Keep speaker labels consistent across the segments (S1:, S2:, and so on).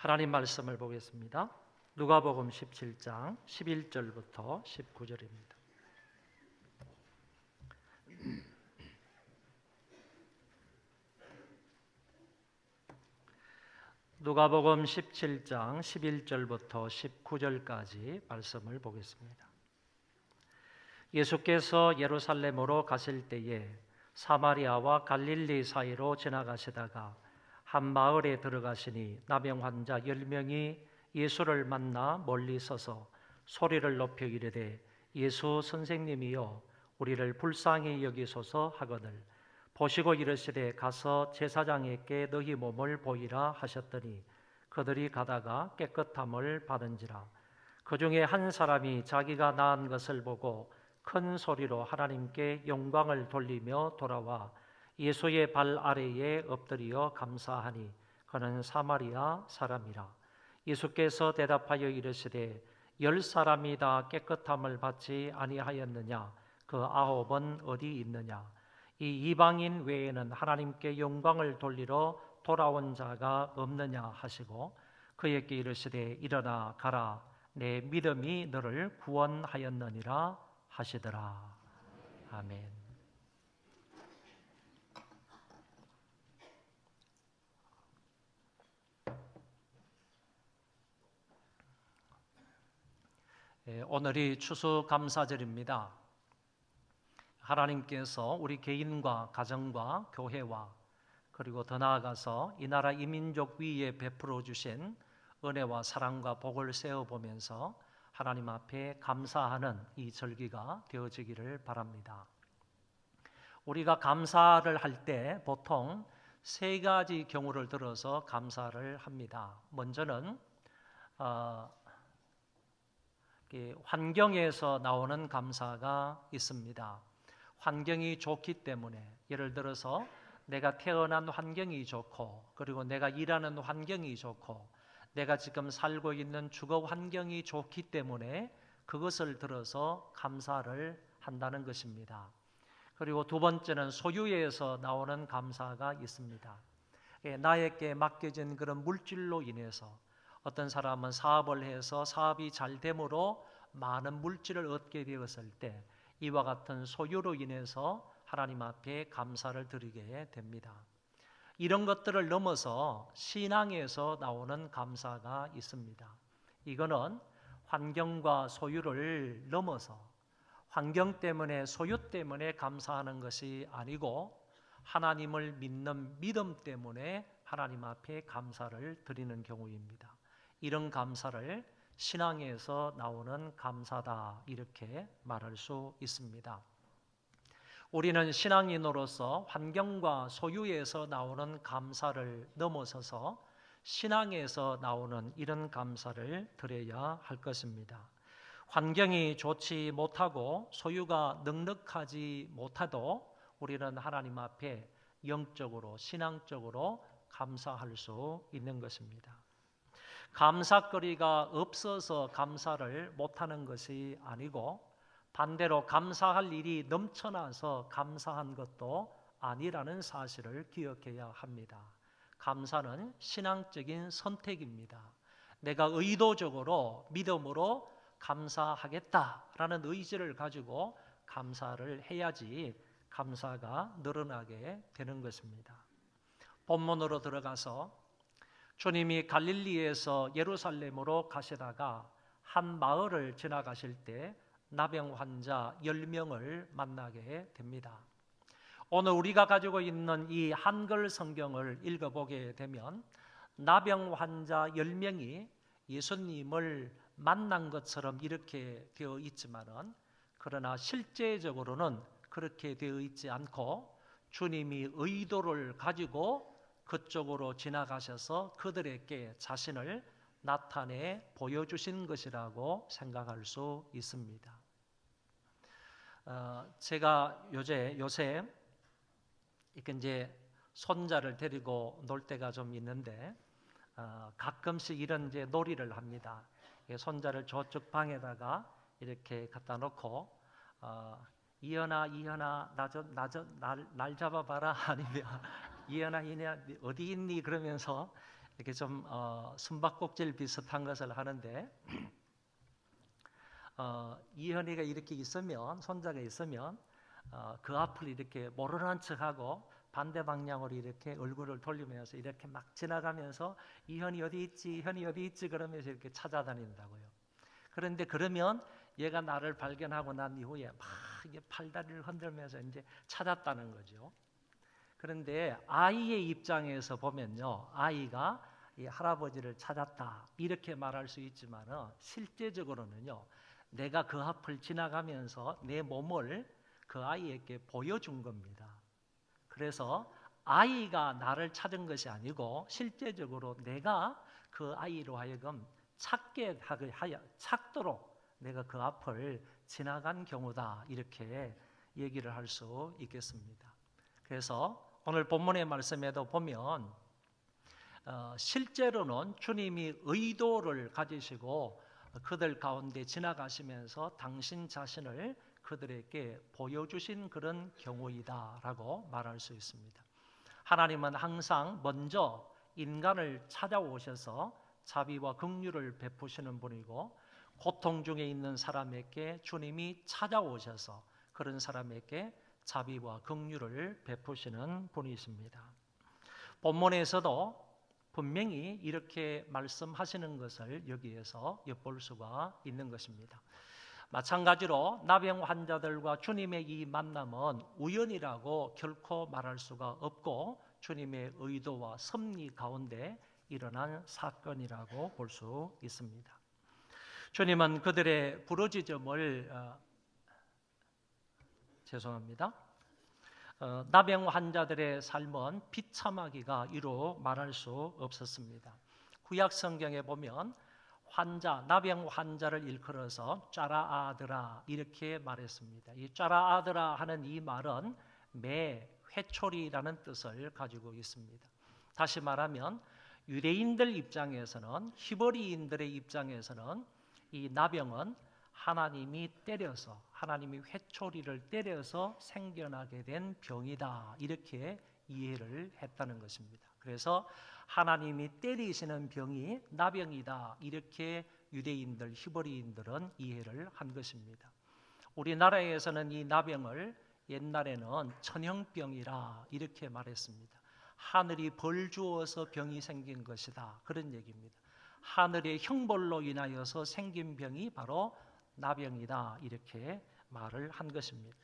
S1: 하나님 말씀을 보겠습니다. 누가복음 17장 11절부터 19절입니다. 누가복음 17장 11절부터 19절까지 말씀을 보겠습니다. 예수께서 예루살렘으로 가실 때에 사마리아와 갈릴리 사이로 지나가시다가 한 마을에 들어가시니 나병 환자 10명이 예수를 만나 멀리 서서 소리를 높여 이르되 예수 선생님이여 우리를 불쌍히 여기소서 하거늘 보시고 이르시되 가서 제사장에게 너희 몸을 보이라 하셨더니 그들이 가다가 깨끗함을 받은지라. 그 중에 한 사람이 자기가 나은 것을 보고 큰 소리로 하나님께 영광을 돌리며 돌아와 예수의 발 아래에 엎드려 감사하니 그는 사마리아 사람이라. 예수께서 대답하여 이르시되 10사람이 다 깨끗함을 받지 아니하였느냐? 그 9은 어디 있느냐? 이 이방인 외에는 하나님께 영광을 돌리러 돌아온 자가 없느냐 하시고 그에게 이르시되 일어나 가라 내 믿음이 너를 구원하였느니라 하시더라. 아멘. 오늘이 추수감사절입니다. 하나님께서 우리 개인과 가정과 교회와 그리고 더 나아가서 이 나라 이민족 위에 베풀어 주신 은혜와 사랑과 복을 세어보면서 하나님 앞에 감사하는 이 절기가 되어지기를 바랍니다. 우리가 감사를 할 때 보통 세 가지 경우를 들어서 감사를 합니다. 먼저는 환경에서 나오는 감사가 있습니다. 환경이 좋기 때문에, 예를 들어서 내가 태어난 환경이 좋고 그리고 내가 일하는 환경이 좋고 내가 지금 살고 있는 주거 환경이 좋기 때문에 그것을 들어서 감사를 한다는 것입니다. 그리고 두 번째는 소유에서 나오는 감사가 있습니다. 나에게 맡겨진 그런 물질로 인해서 어떤 사람은 사업을 해서 사업이 잘 됨으로 많은 물질을 얻게 되었을 때 이와 같은 소유로 인해서 하나님 앞에 감사를 드리게 됩니다. 이런 것들을 넘어서 신앙에서 나오는 감사가 있습니다. 이거는 환경과 소유를 넘어서 환경 때문에 소유 때문에 감사하는 것이 아니고 하나님을 믿는 믿음 때문에 하나님 앞에 감사를 드리는 경우입니다. 이런 감사를 신앙에서 나오는 감사다 이렇게 말할 수 있습니다. 우리는 신앙인으로서 환경과 소유에서 나오는 감사를 넘어서서 신앙에서 나오는 이런 감사를 드려야 할 것입니다. 환경이 좋지 못하고 소유가 넉넉하지 못해도 우리는 하나님 앞에 영적으로 신앙적으로 감사할 수 있는 것입니다. 감사거리가 없어서 감사를 못하는 것이 아니고 반대로 감사할 일이 넘쳐나서 감사한 것도 아니라는 사실을 기억해야 합니다. 감사는 신앙적인 선택입니다. 내가 의도적으로 믿음으로 감사하겠다라는 의지를 가지고 감사를 해야지 감사가 늘어나게 되는 것입니다. 본문으로 들어가서 주님이 갈릴리에서 예루살렘으로 가시다가 한 마을을 지나가실 때 나병 환자 10명을 만나게 됩니다. 오늘 우리가 가지고 있는 이 한글 성경을 읽어보게 되면 나병 환자 10명이 예수님을 만난 것처럼 이렇게 되어 있지만은 그러나 실제적으로는 그렇게 되어 있지 않고 주님이 의도를 가지고 그쪽으로 지나가셔서 그들에게 자신을 나타내 보여주신 것이라고 생각할 수 있습니다. 제가 요새 이제 손자를 데리고 놀 때가 좀 있는데 가끔씩 이런 이제 놀이를 합니다. 손자를 저쪽 방에다가 이렇게 갖다 놓고 이현아 날 잡아봐라 아니면 이현아 어디 있니 그러면서 이렇게 좀 숨바꼭질 비슷한 것을 하는데 이현이가 이렇게 있으면, 손자가 있으면 그 앞을 이렇게 모르는 척하고 반대 방향으로 이렇게 얼굴을 돌리면서 이렇게 막 지나가면서 이현이 어디 있지, 현이 어디 있지 그러면서 이렇게 찾아다닌다고요. 그런데 그러면 얘가 나를 발견하고 난 이후에 막 이게 팔다리를 흔들면서 이제 찾았다는 거죠. 그런데 아이의 입장에서 보면요, 아이가 이 할아버지를 찾았다 이렇게 말할 수 있지만은 실제적으로는요, 내가 그 앞을 지나가면서 내 몸을 그 아이에게 보여준 겁니다. 그래서 아이가 나를 찾은 것이 아니고 실제적으로 내가 그 아이로 하여금 찾도록 내가 그 앞을 지나간 경우다, 이렇게 얘기를 할 수 있겠습니다. 그래서 오늘 본문의 말씀에도 보면 실제로는 주님이 의도를 가지시고 그들 가운데 지나가시면서 당신 자신을 그들에게 보여주신 그런 경우이다라고 말할 수 있습니다. 하나님은 항상 먼저 인간을 찾아오셔서 자비와 긍휼을 베푸시는 분이고, 고통 중에 있는 사람에게 주님이 찾아오셔서 그런 사람에게 자비와 긍휼을 베푸시는 분이십니다. 본문에서도 분명히 이렇게 말씀하시는 것을 여기에서 엿볼 수가 있는 것입니다. 마찬가지로 나병 환자들과 주님의 이 만남은 우연이라고 결코 말할 수가 없고 주님의 의도와 섭리 가운데 일어난 사건이라고 볼 수 있습니다. 주님은 그들의 부르짖음을 나병 환자들의 삶은 비참하기가 이루 말할 수 없었습니다. 구약 성경에 보면 나병 환자를 일컬어서 짜라아드라 이렇게 말했습니다. 이 짜라아드라 하는 이 말은 회초리라는 뜻을 가지고 있습니다. 다시 말하면 유대인들 입장에서는, 히브리인들의 입장에서는 이 나병은 하나님이 회초리를 때려서 생겨나게 된 병이다, 이렇게 이해를 했다는 것입니다. 그래서 하나님이 때리시는 병이 나병이다, 이렇게 유대인들, 히브리인들은 이해를 한 것입니다. 우리나라에서는 이 나병을 옛날에는 천형병이라 이렇게 말했습니다. 하늘이 벌 주어서 병이 생긴 것이다, 그런 얘기입니다. 하늘의 형벌로 인하여서 생긴 병이 바로 나병이다, 이렇게 말을 한 것입니다.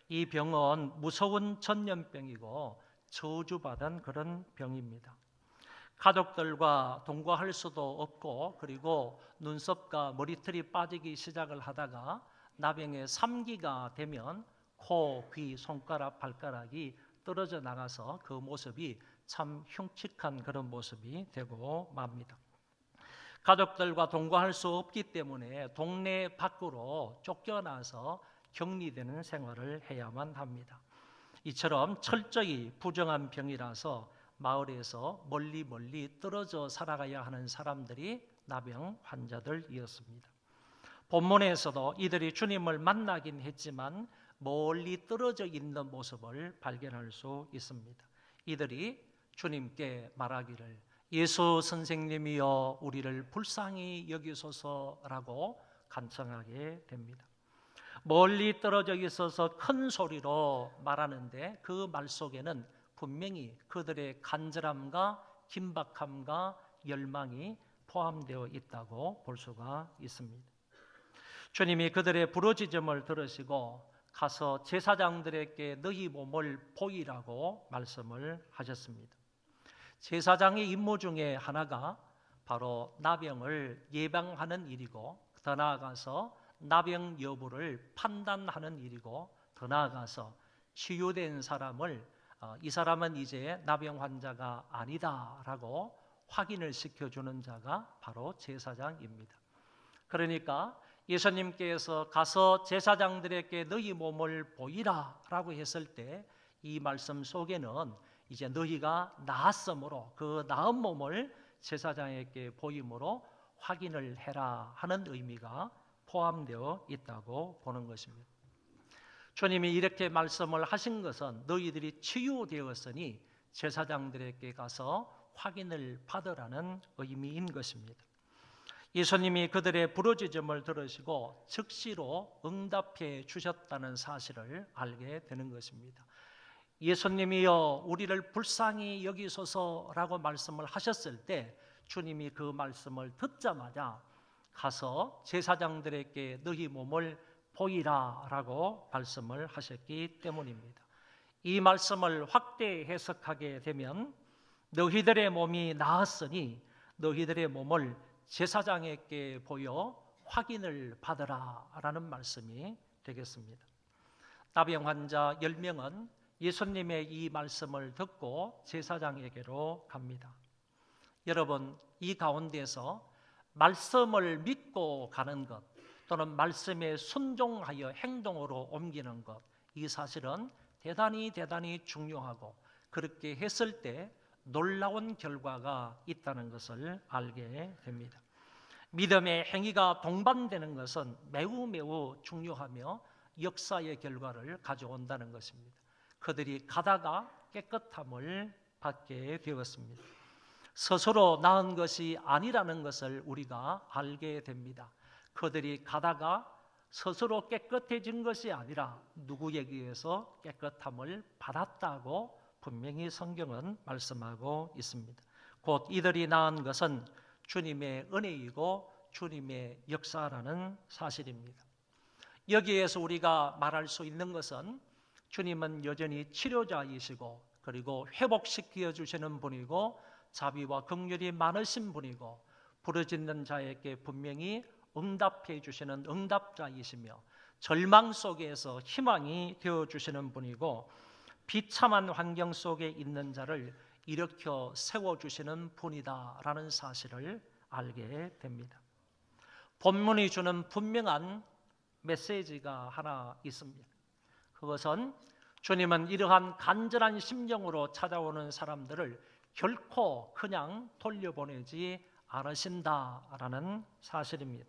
S1: 이 병은 무서운 전염병이고 저주받은 그런 병입니다. 가족들과 동거할 수도 없고, 그리고 눈썹과 머리털이 빠지기 시작을 하다가 나병의 3기가 되면 코, 귀, 손가락, 발가락이 떨어져 나가서 그 모습이 참 흉측한 그런 모습이 되고 맙니다. 가족들과 동거할 수 없기 때문에 동네 밖으로 쫓겨나서 격리되는 생활을 해야만 합니다. 이처럼 철저히 부정한 병이라서 마을에서 멀리 떨어져 살아가야 하는 사람들이 나병 환자들이었습니다. 본문에서도 이들이 주님을 만나긴 했지만 멀리 떨어져 있는 모습을 발견할 수 있습니다. 이들이 주님께 말하기를 예수 선생님이여 우리를 불쌍히 여기소서라고 간청하게 됩니다. 멀리 떨어져 있어서 큰 소리로 말하는데 그 말 속에는 분명히 그들의 간절함과 긴박함과 열망이 포함되어 있다고 볼 수가 있습니다. 주님이 그들의 부르짖음을 들으시고 가서 제사장들에게 너희 몸을 보이라고 말씀을 하셨습니다. 제사장의 임무 중에 하나가 바로 나병을 예방하는 일이고, 더 나아가서 나병 여부를 판단하는 일이고, 더 나아가서 치유된 사람을 이 사람은 이제 나병 환자가 아니다라고 확인을 시켜주는 자가 바로 제사장입니다. 그러니까 예수님께서 가서 제사장들에게 너희 몸을 보이라라고 했을 때 이 말씀 속에는 이제 너희가 나았으므로 그 나은 몸을 제사장에게 보임으로 확인을 해라 하는 의미가 포함되어 있다고 보는 것입니다. 주님이 이렇게 말씀을 하신 것은 너희들이 치유되었으니 제사장들에게 가서 확인을 받으라는 의미인 것입니다. 예수님이 그들의 부르짖음을 들으시고 즉시로 응답해 주셨다는 사실을 알게 되는 것입니다. 예수님이여 우리를 불쌍히 여기소서라고 말씀을 하셨을 때 주님이 그 말씀을 듣자마자 가서 제사장들에게 너희 몸을 보이라 라고 말씀을 하셨기 때문입니다. 이 말씀을 확대 해석하게 되면 너희들의 몸이 나았으니 너희들의 몸을 제사장에게 보여 확인을 받으라 라는 말씀이 되겠습니다. 나병 환자 10명은 예수님의 이 말씀을 듣고 제사장에게로 갑니다. 여러분, 이 가운데서 말씀을 믿고 가는 것 또는 말씀에 순종하여 행동으로 옮기는 것, 이 사실은 대단히 중요하고 그렇게 했을 때 놀라운 결과가 있다는 것을 알게 됩니다. 믿음의 행위가 동반되는 것은 매우 중요하며 역사의 결과를 가져온다는 것입니다. 그들이 가다가 깨끗함을 받게 되었습니다. 스스로 나은 것이 아니라는 것을 우리가 알게 됩니다. 그들이 가다가 스스로 깨끗해진 것이 아니라 누구에게 의해서 깨끗함을 받았다고 분명히 성경은 말씀하고 있습니다. 곧 이들이 나은 것은 주님의 은혜이고 주님의 역사라는 사실입니다. 여기에서 우리가 말할 수 있는 것은 주님은 여전히 치료자이시고 그리고 회복시켜 주시는 분이고 자비와 긍휼이 많으신 분이고 부르짖는 자에게 분명히 응답해 주시는 응답자이시며 절망 속에서 희망이 되어 주시는 분이고 비참한 환경 속에 있는 자를 일으켜 세워주시는 분이다라는 사실을 알게 됩니다. 본문이 주는 분명한 메시지가 하나 있습니다. 그것은 주님은 이러한 간절한 심정으로 찾아오는 사람들을 결코 그냥 돌려보내지 않으신다라는 사실입니다.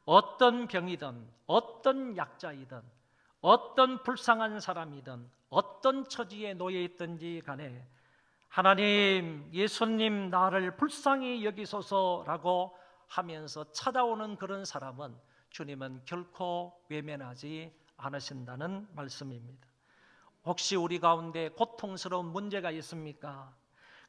S1: 어떤 병이든 어떤 약자이든 어떤 불쌍한 사람이든 어떤 처지에 놓여 있든지 간에 하나님, 예수님 나를 불쌍히 여기소서라고 하면서 찾아오는 그런 사람은 주님은 결코 외면하지 않으신다는 말씀입니다. 혹시 우리 가운데 고통스러운 문제가 있습니까?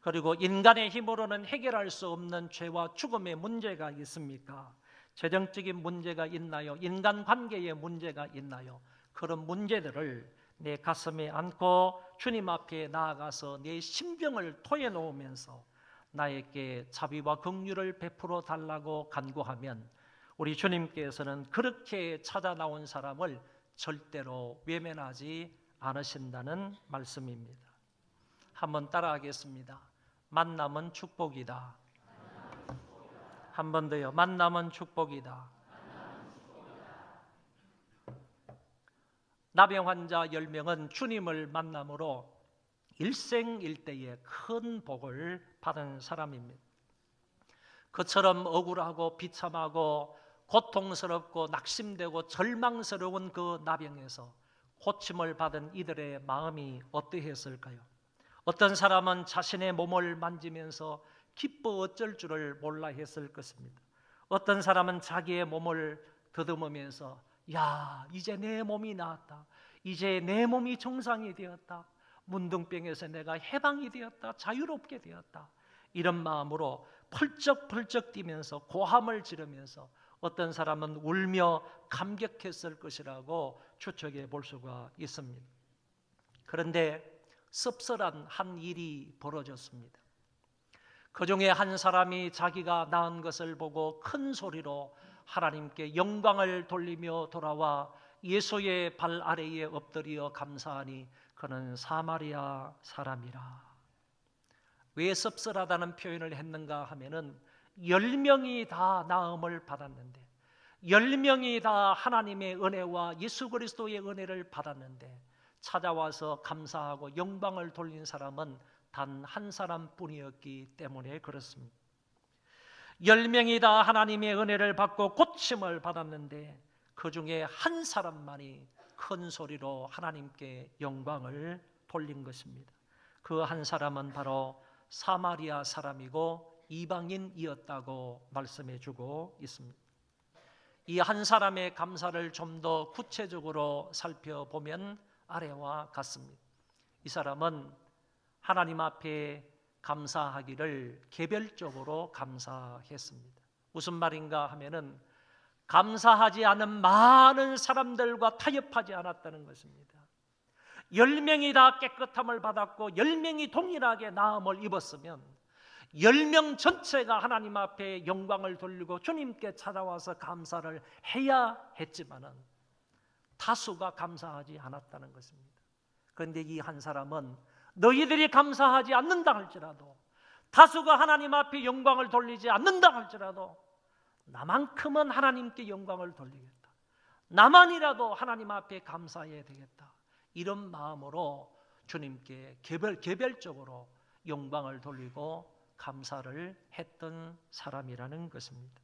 S1: 그리고 인간의 힘으로는 해결할 수 없는 죄와 죽음의 문제가 있습니까? 재정적인 문제가 있나요? 인간관계의 문제가 있나요? 그런 문제들을 내 가슴에 안고 주님 앞에 나아가서 내 심정을 토해놓으면서 나에게 자비와 긍휼을 베풀어 달라고 간구하면 우리 주님께서는 그렇게 찾아 나온 사람을 절대로 외면하지 않으신다는 말씀입니다. 한번 따라하겠습니다. 만남은 축복이다. 한 번 더요. 만남은 축복이다. 나병 환자 10명은 주님을 만남으로 일생일대의 큰 복을 받은 사람입니다. 그처럼 억울하고 비참하고 고통스럽고 낙심되고 절망스러운 그 나병에서 고침을 받은 이들의 마음이 어떠했을까요? 어떤 사람은 자신의 몸을 만지면서 기뻐 어쩔 줄을 몰라 했을 것입니다. 어떤 사람은 자기의 몸을 더듬으면서 야, 이제 내 몸이 나았다. 이제 내 몸이 정상이 되었다. 문둥병에서 내가 해방이 되었다. 자유롭게 되었다. 이런 마음으로 펄쩍펄쩍 뛰면서 고함을 지르면서 어떤 사람은 울며 감격했을 것이라고 추측해 볼 수가 있습니다. 그런데 씁쓸한 한 일이 벌어졌습니다. 그 중에 한 사람이 자기가 낳은 것을 보고 큰 소리로 하나님께 영광을 돌리며 돌아와 예수의 발 아래에 엎드려 감사하니 그는 사마리아 사람이라. 왜 씁쓸하다는 표현을 했는가 하면은 10명이 다 나음을 받았는데 10명이 다 하나님의 은혜와 예수 그리스도의 은혜를 받았는데 찾아와서 감사하고 영광을 돌린 사람은 단 한 사람뿐이었기 때문에 그렇습니다. 10명이 다 하나님의 은혜를 받고 고침을 받았는데 그 중에 한 사람만이 큰 소리로 하나님께 영광을 돌린 것입니다. 그 한 사람은 바로 사마리아 사람이고 이방인이었다고 말씀해 주고 있습니다. 이 한 사람의 감사를 좀 더 구체적으로 살펴보면 아래와 같습니다. 이 사람은 하나님 앞에 감사하기를 개별적으로 감사했습니다. 무슨 말인가 하면은 감사하지 않은 많은 사람들과 타협하지 않았다는 것입니다. 10명이 다 깨끗함을 받았고 10명이 동일하게 나음을 입었으면 10명 전체가 하나님 앞에 영광을 돌리고 주님께 찾아와서 감사를 해야 했지만은 다수가 감사하지 않았다는 것입니다. 그런데 이 한 사람은 너희들이 감사하지 않는다 할지라도, 다수가 하나님 앞에 영광을 돌리지 않는다 할지라도 나만큼은 하나님께 영광을 돌리겠다, 나만이라도 하나님 앞에 감사해야 되겠다, 이런 마음으로 주님께 개별적으로 영광을 돌리고 감사를 했던 사람이라는 것입니다.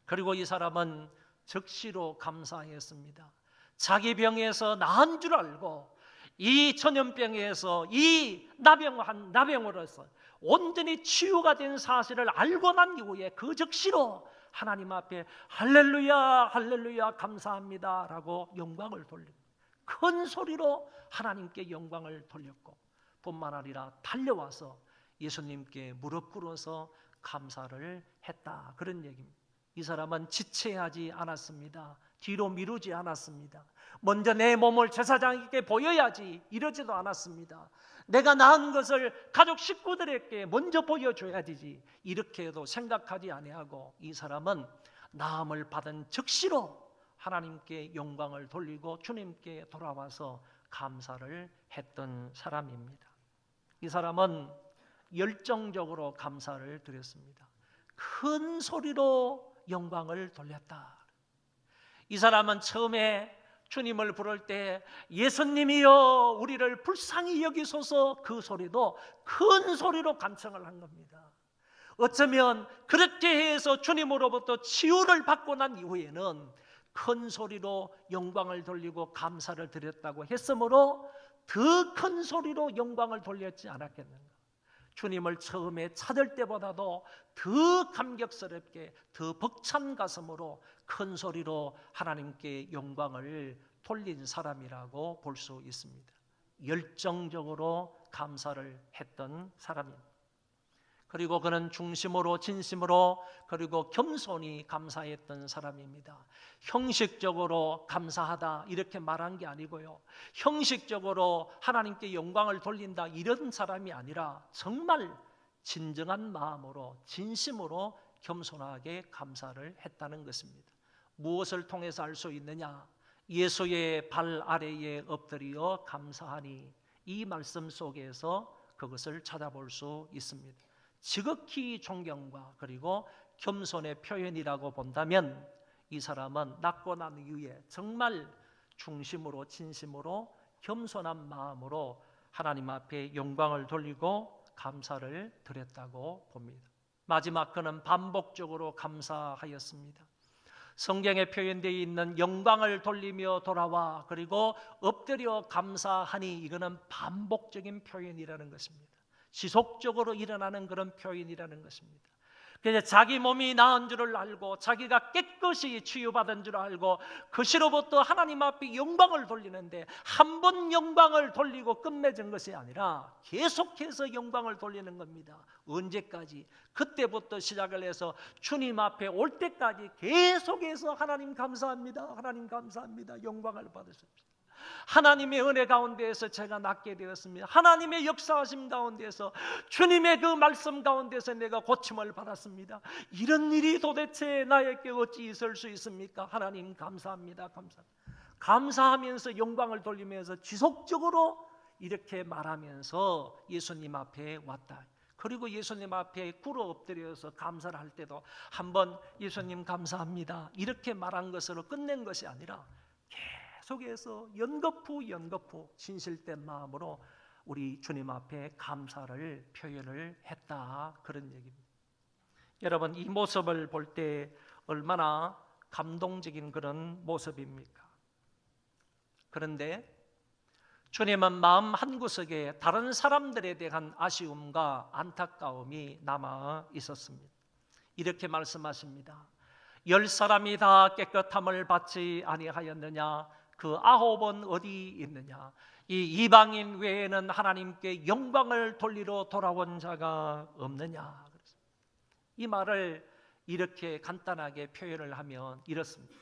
S1: 그리고 이 사람은 즉시로 감사했습니다. 자기 병에서 나은 줄 알고 이 전염병에서 이 나병으로서 온전히 치유가 된 사실을 알고 난 이후에 그 즉시로 하나님 앞에 할렐루야 할렐루야 감사합니다 라고 영광을 돌립니다. 큰 소리로 하나님께 영광을 돌렸고 뿐만 아니라 달려와서 예수님께 무릎 꿇어서 감사를 했다, 그런 얘기입니다. 이 사람은 지체하지 않았습니다. 뒤로 미루지 않았습니다. 먼저 내 몸을 제사장에게 보여야지 이러지도 않았습니다. 내가 낳은 것을 가족 식구들에게 먼저 보여줘야 되지 이렇게도 생각하지 아니하고 이 사람은 나음을 받은 즉시로 하나님께 영광을 돌리고 주님께 돌아와서 감사를 했던 사람입니다. 이 사람은 열정적으로 감사를 드렸습니다. 큰 소리로 영광을 돌렸다. 이 사람은 처음에 주님을 부를 때 예수님이여 우리를 불쌍히 여기소서, 그 소리도 큰 소리로 간청을 한 겁니다. 어쩌면 그렇게 해서 주님으로부터 치유를 받고 난 이후에는 큰 소리로 영광을 돌리고 감사를 드렸다고 했으므로 더 큰 소리로 영광을 돌렸지 않았겠는가. 주님을 처음에 찾을 때보다도 더 감격스럽게 더 벅찬 가슴으로 큰 소리로 하나님께 영광을 돌린 사람이라고 볼 수 있습니다. 열정적으로 감사를 했던 사람입니다. 그리고 그는 중심으로 진심으로 그리고 겸손히 감사했던 사람입니다. 형식적으로 감사하다 이렇게 말한 게 아니고요, 형식적으로 하나님께 영광을 돌린다 이런 사람이 아니라 정말 진정한 마음으로 진심으로 겸손하게 감사를 했다는 것입니다. 무엇을 통해서 알 수 있느냐? 예수의 발 아래에 엎드려 감사하니, 이 말씀 속에서 그것을 찾아볼 수 있습니다. 지극히 존경과 그리고 겸손의 표현이라고 본다면 이 사람은 낳고 난 이후에 정말 중심으로 진심으로 겸손한 마음으로 하나님 앞에 영광을 돌리고 감사를 드렸다고 봅니다. 마지막 그는 반복적으로 감사하였습니다. 성경에 표현되어 있는 영광을 돌리며 돌아와 그리고 엎드려 감사하니, 이거는 반복적인 표현이라는 것입니다. 지속적으로 일어나는 그런 표현이라는 것입니다. 그래서 자기 몸이 나은 줄을 알고 자기가 깨끗이 치유받은 줄 알고 그시로부터 하나님 앞에 영광을 돌리는데 한 번 영광을 돌리고 끝맺은 것이 아니라 계속해서 영광을 돌리는 겁니다. 언제까지? 그때부터 시작을 해서 주님 앞에 올 때까지 계속해서 하나님 감사합니다, 하나님 감사합니다, 영광을 받으십시오. 하나님의 은혜 가운데에서 제가 낫게 되었습니다. 하나님의 역사하심 가운데에서 주님의 그 말씀 가운데서 내가 고침을 받았습니다. 이런 일이 도대체 나에게 어찌 있을 수 있습니까? 하나님 감사합니다, 감사합니다. 감사하면서 영광을 돌리면서 지속적으로 이렇게 말하면서 예수님 앞에 왔다. 그리고 예수님 앞에 꿇어 엎드려서 감사를 할 때도 한번 예수님 감사합니다 이렇게 말한 것으로 끝낸 것이 아니라 속에서 연거푸 진실된 마음으로 우리 주님 앞에 감사를 표현을 했다, 그런 얘기입니다. 여러분, 이 모습을 볼 때 얼마나 감동적인 그런 모습입니까? 그런데 주님은 마음 한구석에 다른 사람들에 대한 아쉬움과 안타까움이 남아 있었습니다. 이렇게 말씀하십니다. 10사람이 다 깨끗함을 받지 아니하였느냐? 그 9은 어디 있느냐? 이 이방인 외에는 하나님께 영광을 돌리러 돌아온 자가 없느냐? 이 말을 이렇게 간단하게 표현을 하면 이렇습니다.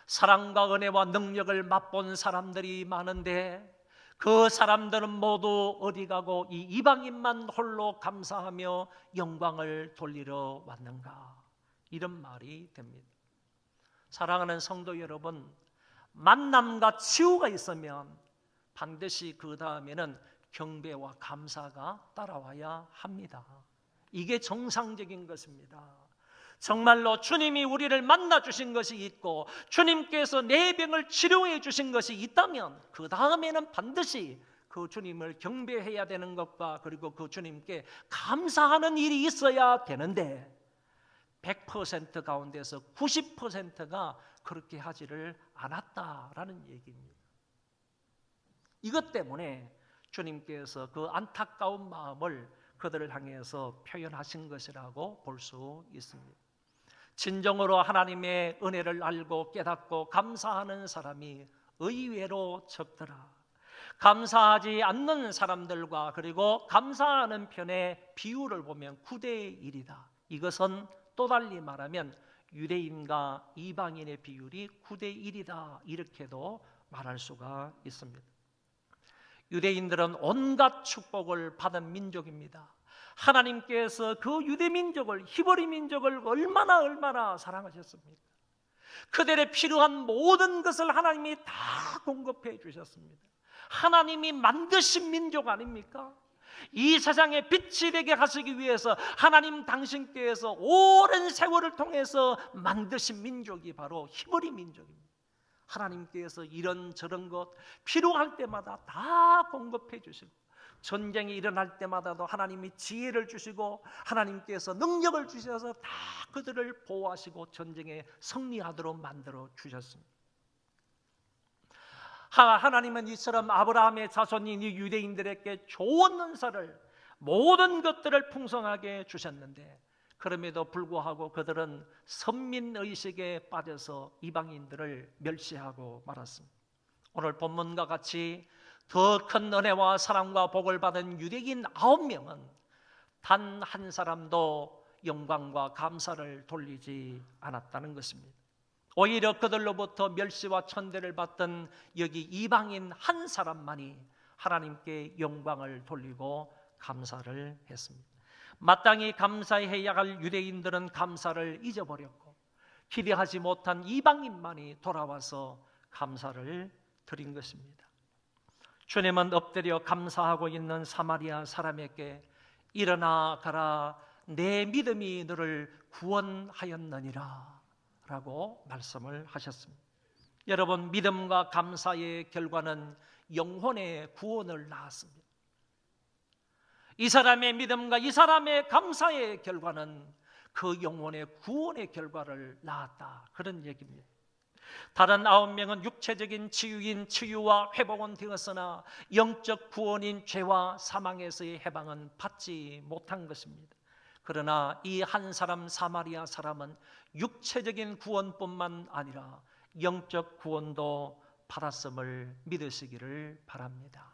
S1: 사랑과 은혜와 능력을 맛본 사람들이 많은데 그 사람들은 모두 어디 가고 이 이방인만 홀로 감사하며 영광을 돌리러 왔는가? 이런 말이 됩니다. 사랑하는 성도 여러분, 만남과 치유가 있으면 반드시 그 다음에는 경배와 감사가 따라와야 합니다. 이게 정상적인 것입니다. 정말로 주님이 우리를 만나 주신 것이 있고 주님께서 내 병을 치료해 주신 것이 있다면 그 다음에는 반드시 그 주님을 경배해야 되는 것과 그리고 그 주님께 감사하는 일이 있어야 되는데 100% 가운데서 90%가 그렇게 하지를 않았다라는 얘기입니다. 이것 때문에 주님께서 그 안타까운 마음을 그들을 향해서 표현하신 것이라고 볼 수 있습니다. 진정으로 하나님의 은혜를 알고 깨닫고 감사하는 사람이 의외로 적더라. 감사하지 않는 사람들과 그리고 감사하는 편의 비율을 보면 9대 1이다. 이것은 또 달리 말하면 유대인과 이방인의 비율이 9대 1이다. 이렇게도 말할 수가 있습니다. 유대인들은 온갖 축복을 받은 민족입니다. 하나님께서 그 유대 민족을, 히브리 민족을 얼마나 사랑하셨습니까? 그들의 필요한 모든 것을 하나님이 다 공급해 주셨습니다. 하나님이 만드신 민족 아닙니까? 이 세상에 빛이 되게 하시기 위해서 하나님 당신께서 오랜 세월을 통해서 만드신 민족이 바로 히브리 민족입니다. 하나님께서 이런저런 것 필요할 때마다 다 공급해 주시고 전쟁이 일어날 때마다도 하나님이 지혜를 주시고 하나님께서 능력을 주셔서 다 그들을 보호하시고 전쟁에 승리하도록 만들어 주셨습니다. 하나님은 이처럼 아브라함의 자손인 이 유대인들에게 좋은 은사를 모든 것들을 풍성하게 주셨는데 그럼에도 불구하고 그들은 선민의식에 빠져서 이방인들을 멸시하고 말았습니다. 오늘 본문과 같이 더 큰 은혜와 사랑과 복을 받은 유대인 9명은 단 한 사람도 영광과 감사를 돌리지 않았다는 것입니다. 오히려 그들로부터 멸시와 천대를 받던 여기 이방인 한 사람만이 하나님께 영광을 돌리고 감사를 했습니다. 마땅히 감사해야 할 유대인들은 감사를 잊어버렸고 기대하지 못한 이방인만이 돌아와서 감사를 드린 것입니다. 주님은 엎드려 감사하고 있는 사마리아 사람에게 일어나 가라, 내 믿음이 너를 구원하였느니라 라고 말씀을 하셨습니다. 여러분, 믿음과 감사의 결과는 영혼의 구원을 낳았습니다. 이 사람의 믿음과 이 사람의 감사의 결과는 그 영혼의 구원의 결과를 낳았다, 그런 얘기입니다. 다른 9명은 육체적인 치유인 치유와 회복은 되었으나 영적 구원인 죄와 사망에서의 해방은 받지 못한 것입니다. 그러나 이 한 사람 사마리아 사람은 육체적인 구원뿐만 아니라 영적 구원도 받았음을 믿으시기를 바랍니다.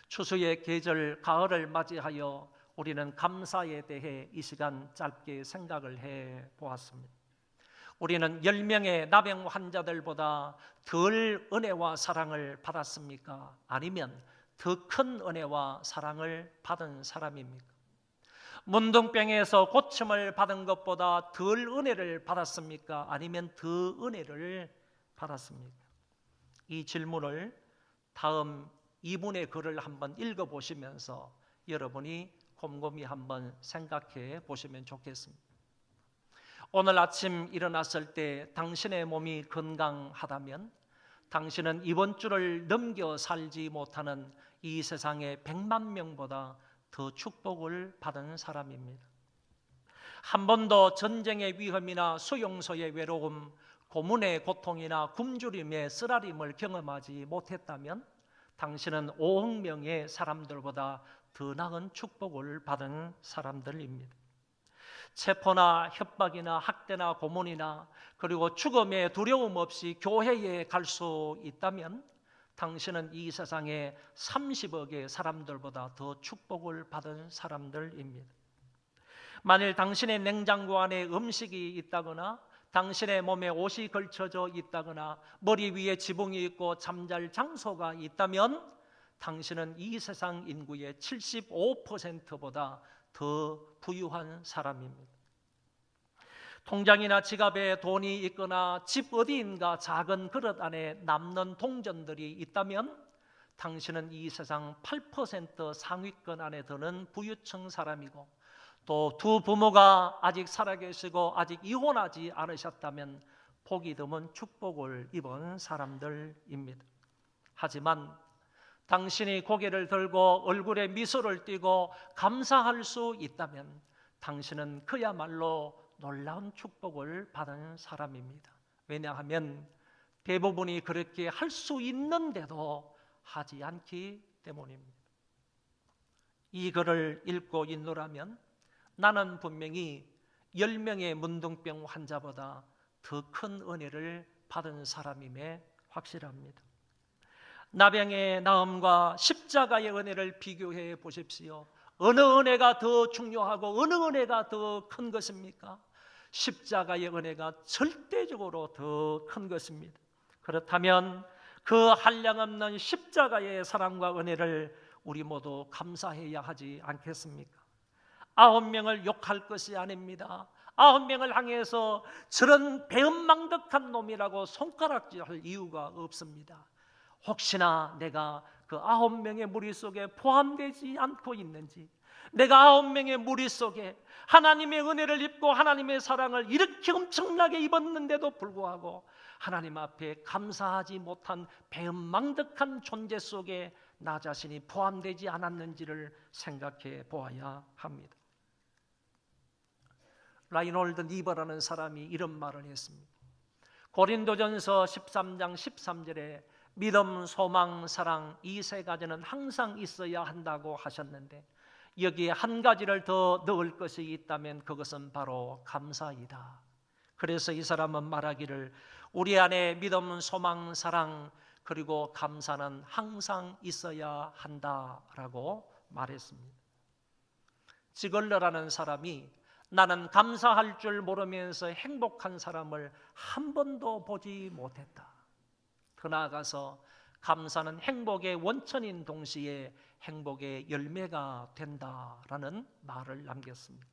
S1: 추수의 계절 가을을 맞이하여 우리는 감사에 대해 이 시간 짧게 생각을 해 보았습니다. 우리는 10명의 나병 환자들보다 덜 은혜와 사랑을 받았습니까? 아니면 더 큰 은혜와 사랑을 받은 사람입니까? 문둥병에서 고침을 받은 것보다 덜 은혜를 받았습니까? 아니면 더 은혜를 받았습니까? 이 질문을 다음 2분의 글을 한번 읽어보시면서 여러분이 곰곰이 한번 생각해 보시면 좋겠습니다. 오늘 아침 일어났을 때 당신의 몸이 건강하다면 당신은 이번 주를 넘겨 살지 못하는 이 세상의 100만 명보다 더 축복을 받은 사람입니다. 한 번도 전쟁의 위험이나 수용소의 외로움, 고문의 고통이나 굶주림의 쓰라림을 경험하지 못했다면 당신은 5억 명의 사람들보다 더 나은 축복을 받은 사람들입니다. 체포나 협박이나 학대나 고문이나 그리고 죽음의 두려움 없이 교회에 갈 수 있다면 당신은 이 세상의 30억의 사람들보다 더 축복을 받은 사람들입니다. 만일 당신의 냉장고 안에 음식이 있다거나 당신의 몸에 옷이 걸쳐져 있다거나 머리 위에 지붕이 있고 잠잘 장소가 있다면 당신은 이 세상 인구의 75%보다 더 부유한 사람입니다. 통장이나 지갑에 돈이 있거나 집 어디인가 작은 그릇 안에 남는 동전들이 있다면 당신은 이 세상 8% 상위권 안에 드는 부유층 사람이고, 또 두 부모가 아직 살아계시고 아직 이혼하지 않으셨다면 복이 드문 축복을 입은 사람들입니다. 하지만 당신이 고개를 들고 얼굴에 미소를 띠고 감사할 수 있다면 당신은 그야말로 놀라운 축복을 받은 사람입니다. 왜냐하면 대부분이 그렇게 할 수 있는데도 하지 않기 때문입니다. 이 글을 읽고 있노라면 나는 분명히 10명의 문둥병 환자보다 더 큰 은혜를 받은 사람임에 확실합니다. 나병의 나음과 십자가의 은혜를 비교해 보십시오. 어느 은혜가 더 중요하고 어느 은혜가 더 큰 것입니까? 십자가의 은혜가 절대적으로 더 큰 것입니다. 그렇다면 그 한량없는 십자가의 사랑과 은혜를 우리 모두 감사해야 하지 않겠습니까? 9명을 욕할 것이 아닙니다. 9명을 향해서 저런 배은망덕한 놈이라고 손가락질할 이유가 없습니다. 혹시나 내가 그 9명의 무리 속에 포함되지 않고 있는지, 내가 9명의 무리 속에 하나님의 은혜를 입고 하나님의 사랑을 이렇게 엄청나게 입었는데도 불구하고 하나님 앞에 감사하지 못한 배은망덕한 존재 속에 나 자신이 포함되지 않았는지를 생각해 보아야 합니다. 라이놀드 니버라는 사람이 이런 말을 했습니다. 고린도전서 13장 13절에 믿음, 소망, 사랑 이 세 가지는 항상 있어야 한다고 하셨는데 여기에 한 가지를 더 넣을 것이 있다면 그것은 바로 감사이다. 그래서 이 사람은 말하기를 우리 안에 믿음, 소망, 사랑 그리고 감사는 항상 있어야 한다라고 말했습니다. 지글러라는 사람이 나는 감사할 줄 모르면서 행복한 사람을 한 번도 보지 못했다. 더 나아가서 감사는 행복의 원천인 동시에 행복의 열매가 된다라는 말을 남겼습니다.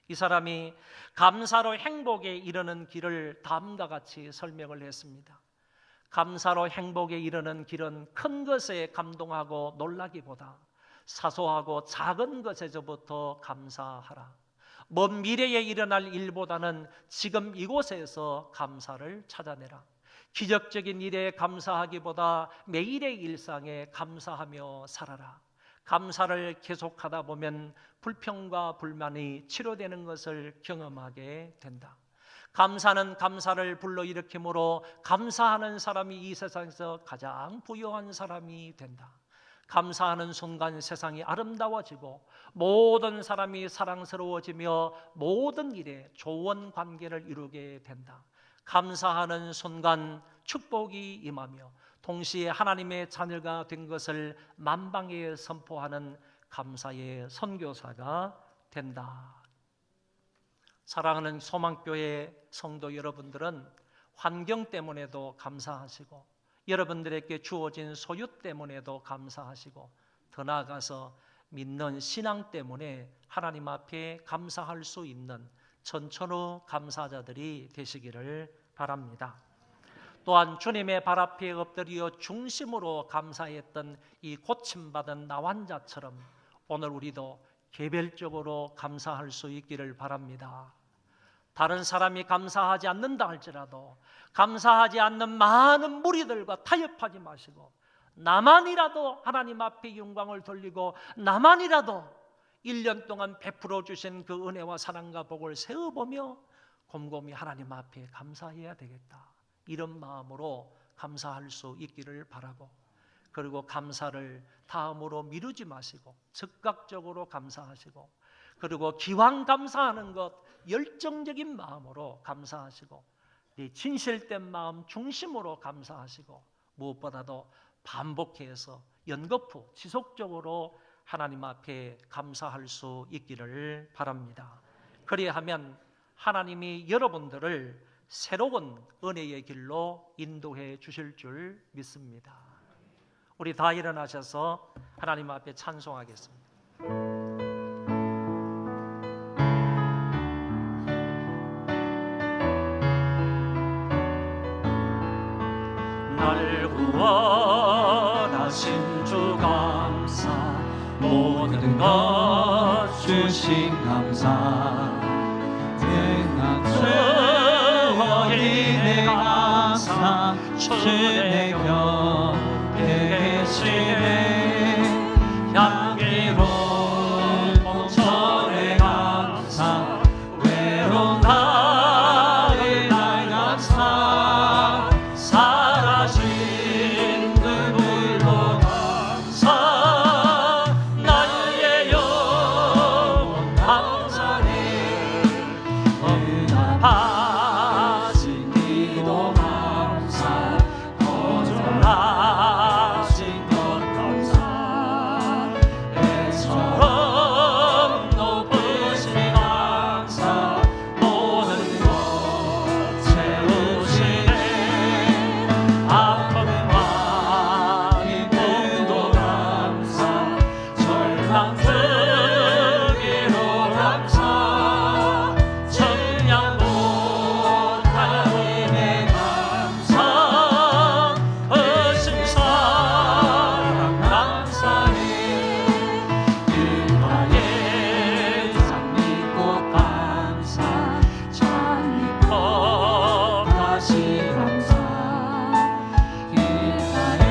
S1: 이 사람이 감사로 행복에 이르는 길을 다음과 같이 설명을 했습니다. 감사로 행복에 이르는 길은 큰 것에 감동하고 놀라기보다 사소하고 작은 것에서부터 감사하라. 먼 미래에 일어날 일보다는 지금 이곳에서 감사를 찾아내라. 기적적인 일에 감사하기보다 매일의 일상에 감사하며 살아라. 감사를 계속하다 보면 불평과 불만이 치료되는 것을 경험하게 된다. 감사는 감사를 불러일으키므로 감사하는 사람이 이 세상에서 가장 부유한 사람이 된다. 감사하는 순간 세상이 아름다워지고 모든 사람이 사랑스러워지며 모든 일에 좋은 관계를 이루게 된다. 감사하는 순간 축복이 임하며 동시에 하나님의 자녀가 된 것을 만방에 선포하는 감사의 선교사가 된다. 사랑하는 소망교회 성도 여러분들은 환경 때문에도 감사하시고 여러분들에게 주어진 소유 때문에도 감사하시고 더 나아가서 믿는 신앙 때문에 하나님 앞에 감사할 수 있는 전천후 감사자들이 되시기를 바랍니다. 또한 주님의 발 앞에 엎드려 중심으로 감사했던 이 고침받은 나환자처럼 오늘 우리도 개별적으로 감사할 수 있기를 바랍니다. 다른 사람이 감사하지 않는다 할지라도 감사하지 않는 많은 무리들과 타협하지 마시고 나만이라도 하나님 앞에 영광을 돌리고 나만이라도 1년 동안 베풀어 주신 그 은혜와 사랑과 복을 세어보며 곰곰이 하나님 앞에 감사해야 되겠다. 이런 마음으로 감사할 수 있기를 바라고, 그리고 감사를 다음으로 미루지 마시고 즉각적으로 감사하시고, 그리고 기왕 감사하는 것 열정적인 마음으로 감사하시고, 네 진실된 마음 중심으로 감사하시고, 무엇보다도 반복해서 연거푸 지속적으로 하나님 앞에 감사할 수 있기를 바랍니다. 그리하면 하나님이 여러분들을 새로운 은혜의 길로 인도해 주실 줄 믿습니다. 우리 다 일어나셔서 하나님 앞에 찬송하겠습니다. 날 구원하신 주 감사, 모든 것 주신 감사, 주의 감사, 주의 곁에 계시네. 향기로운 봉천의 감사, 외로운 나의 날 감사, 사라진 그물로 감사, 나의 영혼 감사해. 응답하신 기도 감사, 거절하신 것 감사, 애처럼 높으신 감사, 모든 것 채우시네. 아픔과 기쁨도 감사, 절망 주기로 감사, 청량 못한 힘에 감사, 의심 사랑 감사해. 유다의 장미꽃 감사, 장미꽃 다시 감사, 유다의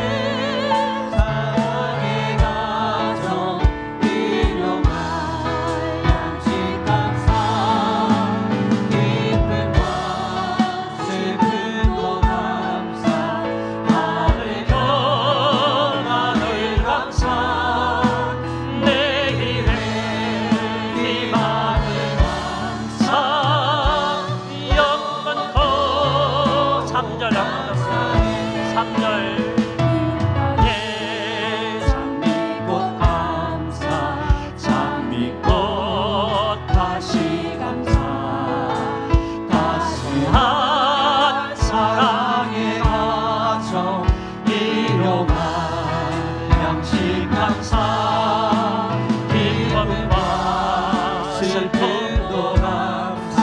S1: 사랑의 가정, 일용할 양식 감사, 기쁨과 슬픔도 감사, 하늘 평안을 감사, 내일의 희망을 감사, 영원토 3절 예 장미꽃 감사, 장미꽃 다시 감사, 따스한 사랑의 가정, 일용할 양식 감사, 기쁨과 슬픔도 감사,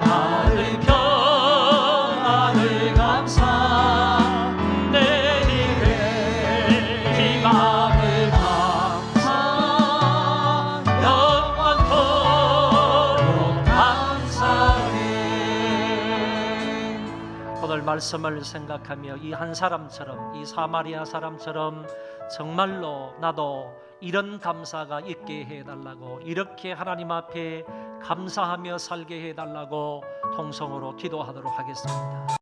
S1: 하늘 평안을 감사, 내일의 희망을 감사, 영원토록 감사해. 오늘 말씀을 생각하며 이 한 사람처럼, 이 사마리아 사람처럼 정말로 나도 이런 감사가 있게 해달라고, 이렇게 하나님 앞에 감사하며 살게 해달라고 통성으로 기도하도록 하겠습니다.